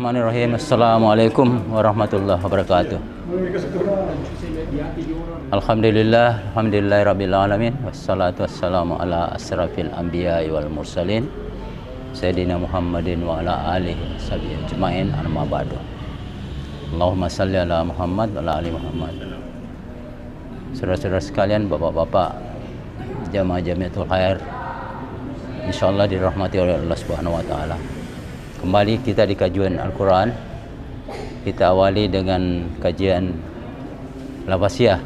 Bismillahirrahmanirrahim. Assalamualaikum warahmatullahi wabarakatuh. Alhamdulillahirabbil alamin wassalatu wassalamu ala asrafil anbiya'i wal mursalin sayyidina Muhammadin wa ala alihi washabihi ajmain, amma ba'du. Allahumma salli ala Muhammad wa ala ali Muhammad. Saudara-saudara sekalian, bapak-bapak jamaah Jamiatul Khair, insyaallah dirahmati oleh Allah Subhanahu wa taala. Kembali kita di kajian Al-Quran. Kita awali dengan kajian Lafaziyah.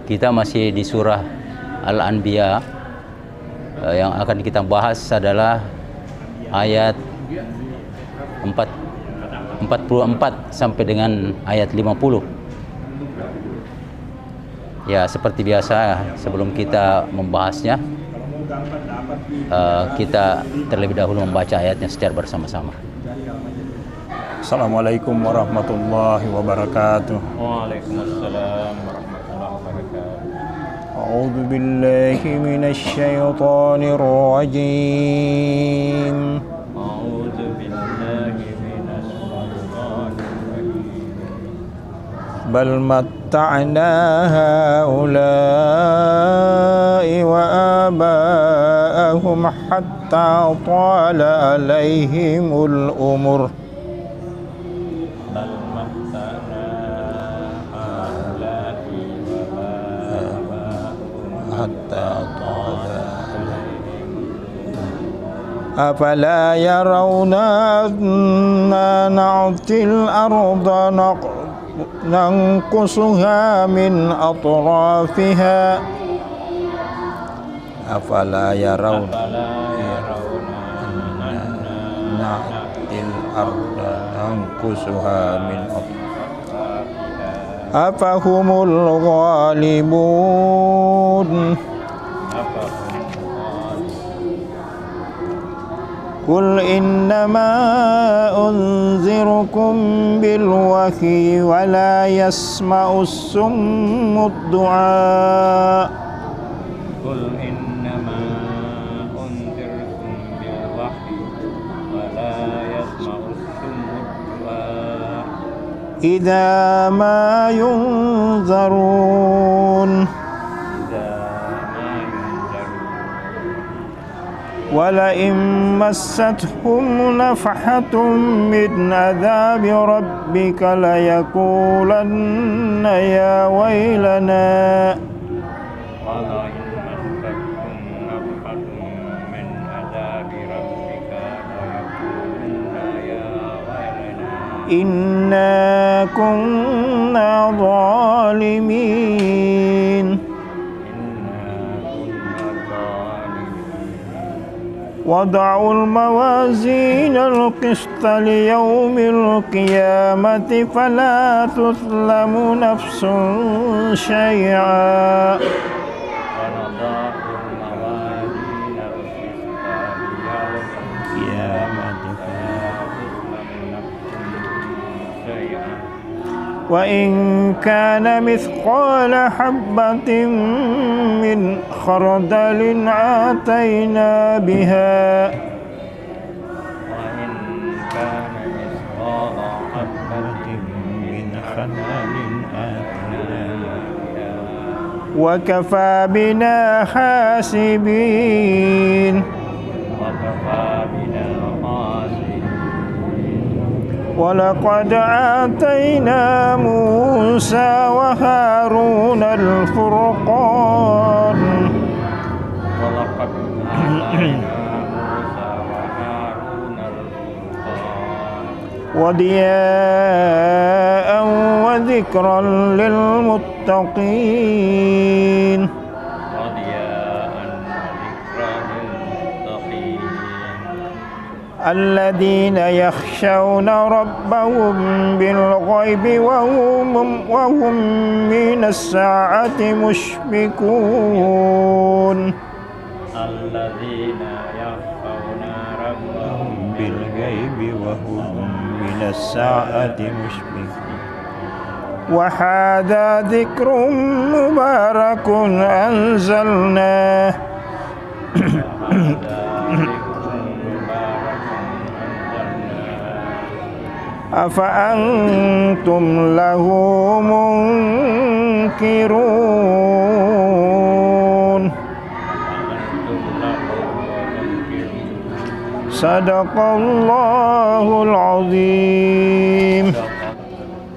Kita masih di surah Al-Anbiya. Yang akan kita bahas adalah ayat 44 sampai dengan ayat 50. Ya, seperti biasa sebelum kita membahasnya, kita terlebih dahulu membaca ayatnya secara bersama-sama. Assalamualaikum warahmatullahi wabarakatuh. Waalaikumsalam warahmatullahi wabarakatuh. A'udzu billahi minasy syaithanir rajim. A'udzu billahi minasy syaithanir rajim. Bal matta'na haula'i wa aba'ahum hatta tala alaihimul umur. أفلا يرون أنا نعطي الأرض ننقصها من أطرافها أفلا يرون أنا نعطي الأرض ننقصها من أطرافها أفهم الغالبون قل إنما أنذركم بالوحي ولا يسمع الصم الدعاء قل إنما أنذركم بالوحي ولا يسمع الصم الدعاء إذا ما ينذرون ولئن مستهم نفحة من عذاب ربك ليقولن يا ويلنا ولئن مستهم نفحة من عذاب ربك ليقولن يا ويلنا إنا كنا ظالمين وضعوا الموازين القسط ليوم القيامة فلا تظلم نفس شيئا ونضع الموازين القسط ليوم القيامة فلا تظلم نفس شيئا وإن كان مثقال حبة من خردل آتينا بها وإن كان مثقال حبة من خردل آتينا بها وكفى بنا حاسبين وكفى بنا حاسبين ولقد آتينا موسى وهارون الفرقان ولقد آتينا موسى وهارون الفرقان وضياء وذكرا للمتقين وضياء وذكرى للمتقين الذين يخشون ربهم بالغيب وهم من الساعة مشفقون الذين يخشون ربهم بالغيب وهم من الساعة مشفقون وهذا ذكر مبارك أنزلناه أفأنتم له منكرون صدق الله العظيم.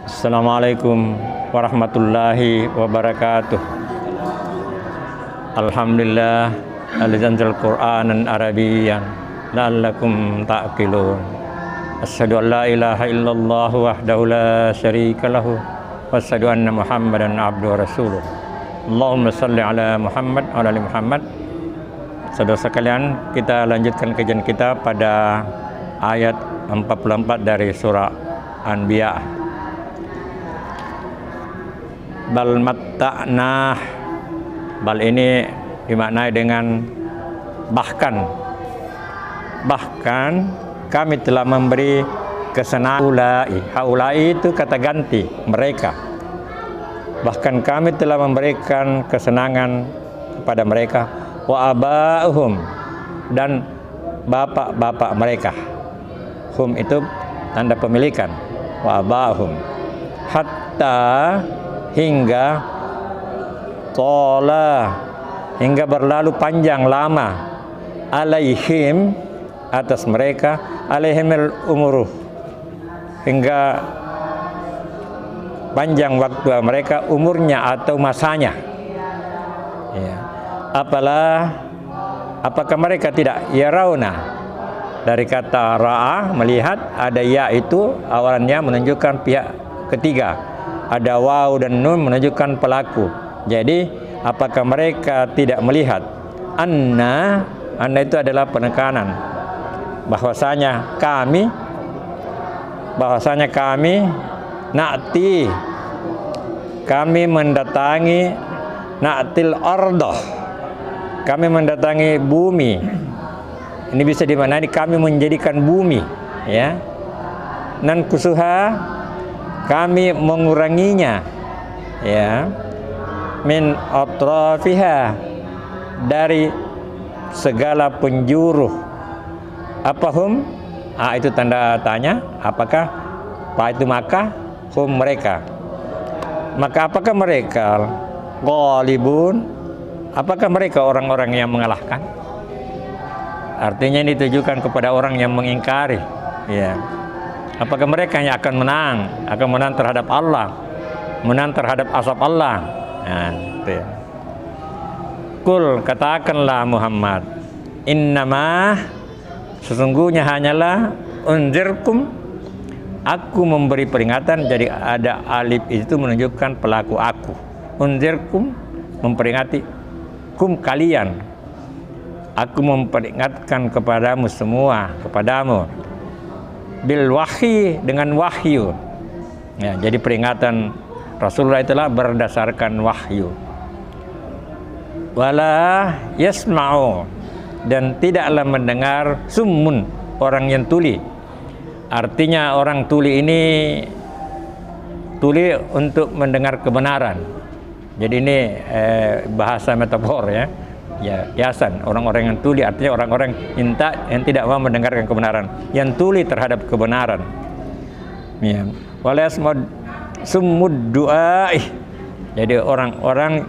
Assalamualaikum warahmatullahi wabarakatuh. Alhamdulillah al-zanzal Qur'anan Arabiyyan la'allakum ta'qilun. Asyhadu an la ilaha illallah wahdahu la syarika lahu wa asyhadu anna Muhammadan abduhu wa rasuluh. Allahumma shalli ala Muhammad wa ala ali Muhammad. Saudara sekalian, kita lanjutkan kajian kita pada ayat 44 dari surah Anbiya. Bal matta'na, bal ini dimaknai dengan bahkan kami telah memberi kesenangan. Haulai itu kata ganti mereka. Bahkan kami telah memberikan kesenangan kepada mereka, wa aba'uhum, dan bapak-bapak mereka. Hum itu tanda pemilikan, wa aba'uhum, hatta hingga tola, hingga berlalu panjang lama, alaihim atas mereka, alaihimil umuruh, hingga panjang waktu mereka umurnya atau masanya. Ya. Apakah mereka tidak yarauna, dari kata ra'a melihat, ada ya itu awalannya menunjukkan pihak ketiga, ada waw dan nun menunjukkan pelaku. Jadi apakah mereka tidak melihat? Anna itu adalah penekanan, bahwasanya kami kami mendatangi na'til ardah, kami mendatangi bumi. Ini bisa dimaknai kami menjadikan bumi, ya. Nan kusuha, kami menguranginya, ya, min atrafiha, dari segala penjuru. Apahum? Itu tanda tanya. Apakah? Itu maka hum mereka. Maka apakah mereka ghalibun? Apakah mereka orang-orang yang mengalahkan? Artinya ini ditujukan kepada orang yang mengingkari, ya. Apakah mereka yang akan menang terhadap Allah, menang terhadap azab Allah? Nah, itu ya. Kul, katakanlah Muhammad, innama, sesungguhnya hanyalah, unzirkum, aku memberi peringatan. Jadi ada alif itu menunjukkan pelaku aku. Unzirkum, memperingati, kum kalian, aku memperingatkan kepadamu semua, kepadamu, bil wahyi, dengan wahyu. Ya, jadi peringatan Rasulullah itulah berdasarkan wahyu. Wala yasma'u, dan tidaklah mendengar, summun, orang yang tuli. Artinya orang tuli ini tuli untuk mendengar kebenaran. Jadi ini bahasa metafor, ya. Ya, kiasan. Orang-orang yang tuli artinya orang-orang yang tidak mau mendengarkan kebenaran, yang tuli terhadap kebenaran. Ya. Walas summud du'ai. Jadi orang-orang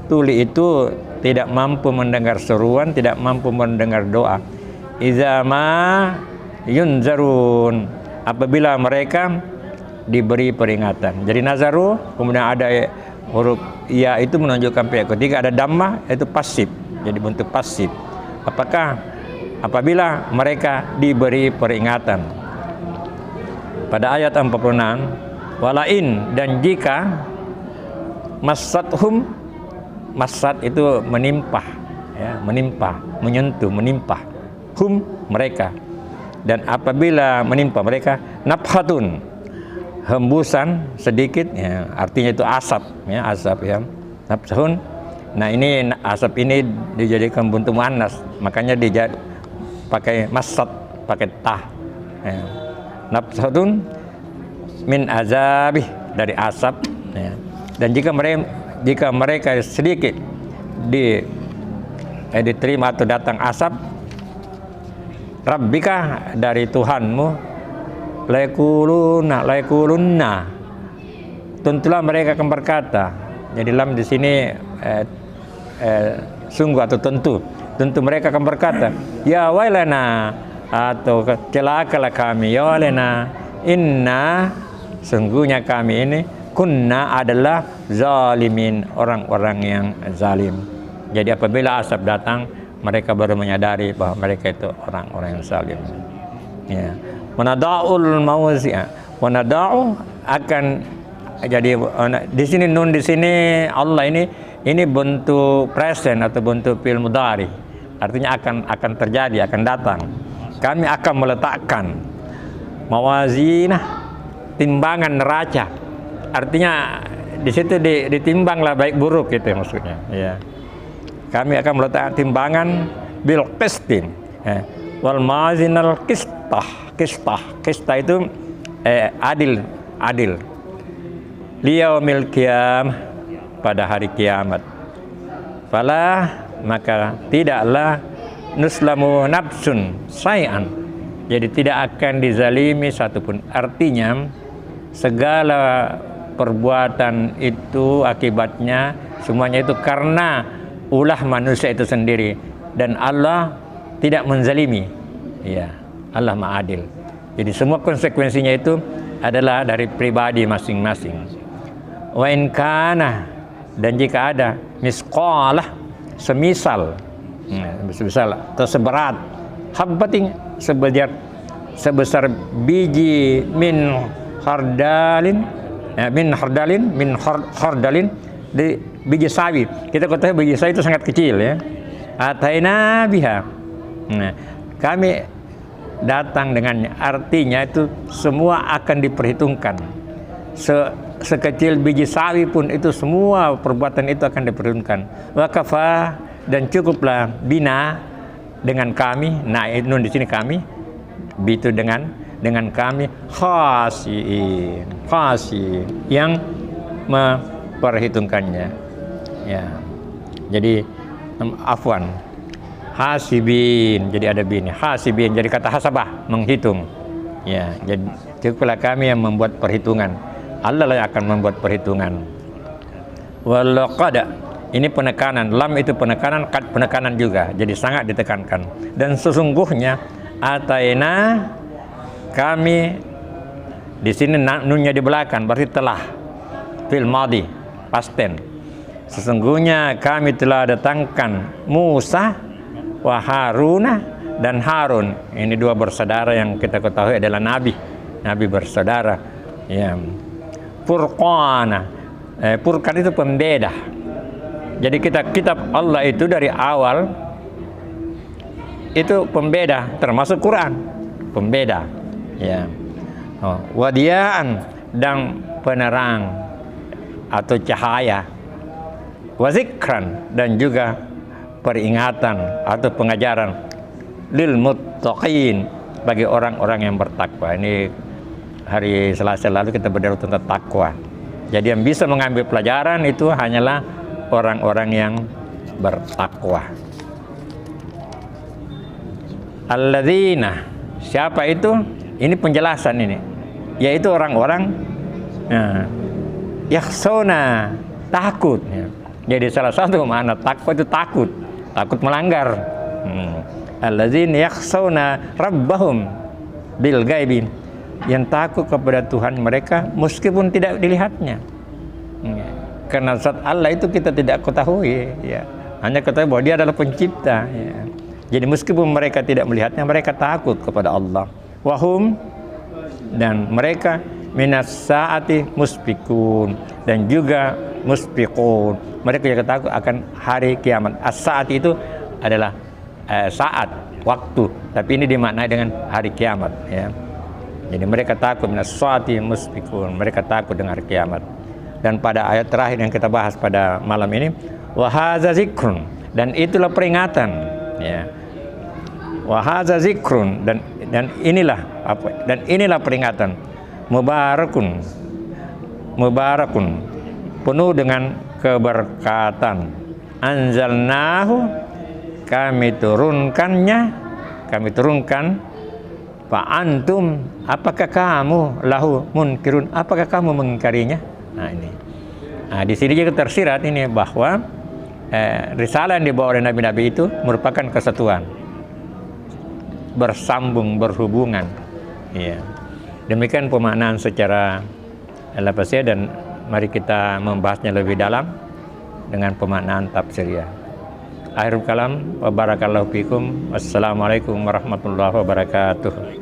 tuli itu tidak mampu mendengar seruan, tidak mampu mendengar doa. Iza ma yunzarun, apabila mereka diberi peringatan. Jadi nazaru, kemudian ada huruf ya itu menunjukkan pihak ketiga, ada dhammah itu pasif, jadi bentuk pasif. Apabila mereka diberi peringatan. Pada ayat 46, walain, dan jika massathum, massat itu menimpa, ya, menimpa, menyentuh, menimpa, hum mereka, dan apabila menimpa mereka, nafhatun, hembusan sedikit, ya, artinya itu asap, ya, asap, ya, nafsun. Nah ini asap ini dijadikan bentuk muannas, makanya pakai masat, pakai tah, ya. Nafsatun min azabih, dari asap, ya. Dan jika mereka sedikit diterima atau datang asap, Rabbika, dari Tuhanmu, laikulunna. Tentulah mereka akan berkata. Jadi lam di sini sungguh atau tentu mereka akan berkata, ya wailana, atau celakalah kami, ya wailana, inna, sungguhnya kami ini kunna adalah zalimin, orang-orang yang zalim. Jadi apabila azab datang, mereka baru menyadari bahwa mereka itu orang-orang yang zalim. Ya. Wanada'ul mawzi'a, wanada'u akan jadi di sini nun di sini Allah ini bentuk present atau bentuk fi'il mudhari. Artinya akan terjadi, akan datang. Kami akan meletakkan mawazinah, timbangan neraca. Artinya di situ ditimbanglah baik buruk gitu maksudnya. Ya. Kami akan meletakkan timbangan bil qistin. Wal mawazinal qistah itu adil. Liyaumil qiyamah, pada hari kiamat. Fala, maka tidaklah nuslamu nafsun say'an, jadi tidak akan dizalimi satupun. Artinya segala perbuatan itu akibatnya semuanya itu karena ulah manusia itu sendiri, dan Allah tidak menzalimi. Ya, Allah Maha Adil. Jadi semua konsekuensinya itu adalah dari pribadi masing-masing. Wa in kana, dan jika ada misqalah, semisal atau seberat habbatin, sebesar biji min hardalin, di biji sawi. Kita ketahui biji sawi itu sangat kecil ya. Ataina biha. Nah, kami datang dengannya. Artinya itu semua akan diperhitungkan. Sekecil biji sawi pun itu semua perbuatan itu akan diperhitungkan. Wa kafa, dan cukuplah bina, dengan kami. Nah, nun di sini kami, bitu dengan kami, khasiin yang memperhitungkannya. Ya. Jadi afwan, hasibin, jadi ada bin, hasibin jadi kata hasabah, menghitung. Ya, jadi cukuplah kami yang membuat perhitungan. Allah lah yang akan membuat perhitungan. Walaqad, ini penekanan, lam itu penekanan, qad penekanan juga, jadi sangat ditekankan. Dan sesungguhnya ataina, kami, di sini nunnya di belakang berarti telah, fil madhi, past tense. Sesungguhnya kami telah datangkan Musa wa Haruna, dan Harun. Ini dua bersaudara yang kita ketahui adalah nabi bersaudara. Ya. Furqana, Furqan itu pembeda. Jadi kitab Allah itu dari awal itu pembeda, termasuk Quran, pembeda. Ya. Wadiyaan, dan penerang atau cahaya. Wazikran, dan juga peringatan atau pengajaran. Lil muttaqin, bagi orang-orang yang bertakwa. Ini hari Selasa lalu kita berdiri tentang takwa. Jadi yang bisa mengambil pelajaran itu hanyalah orang-orang yang bertakwa. Alladzina, siapa itu? Ini penjelasan ini, yaitu orang-orang yakhshawna, takut. Jadi salah satu makna takwa itu takut melanggar. Alladzina yakhshawna rabbahum bil ghaibin, yang takut kepada Tuhan mereka meskipun tidak dilihatnya. Karena zat Allah itu kita tidak ketahui, ya. Hanya ketahui bahwa Dia adalah pencipta, ya. Jadi meskipun mereka tidak melihatnya, mereka takut kepada Allah. Wahum, dan mereka minas saati muspikun, dan juga muspikun, mereka juga takut akan hari kiamat. As-saat itu adalah saat, waktu, tapi ini dimaknai dengan hari kiamat, ya. Jadi mereka takut minas saati muspikun, mereka takut dengan hari kiamat. Dan pada ayat terakhir yang kita bahas pada malam ini, wa hadza zikrun, dan itulah peringatan, ya. Wa hadza zikrun, dan inilah apa? Dan inilah peringatan. Mubarakun, penuh dengan keberkatan. Anzalnahu, kami turunkan Fa antum, apakah kamu lahu munkirun? Apakah kamu mengingkarinya? Nah ini. Nah, di sini juga tersirat ini bahwa risalah yang dibawa oleh nabi-nabi itu merupakan kesatuan, bersambung, berhubungan. Ya. Demikian pemaknaan secara lafaznya, dan mari kita membahasnya lebih dalam dengan pemaknaan tafsiriyah. Akhirul kalam, wa barakallahu fikum. Wassalamualaikum warahmatullahi wabarakatuh.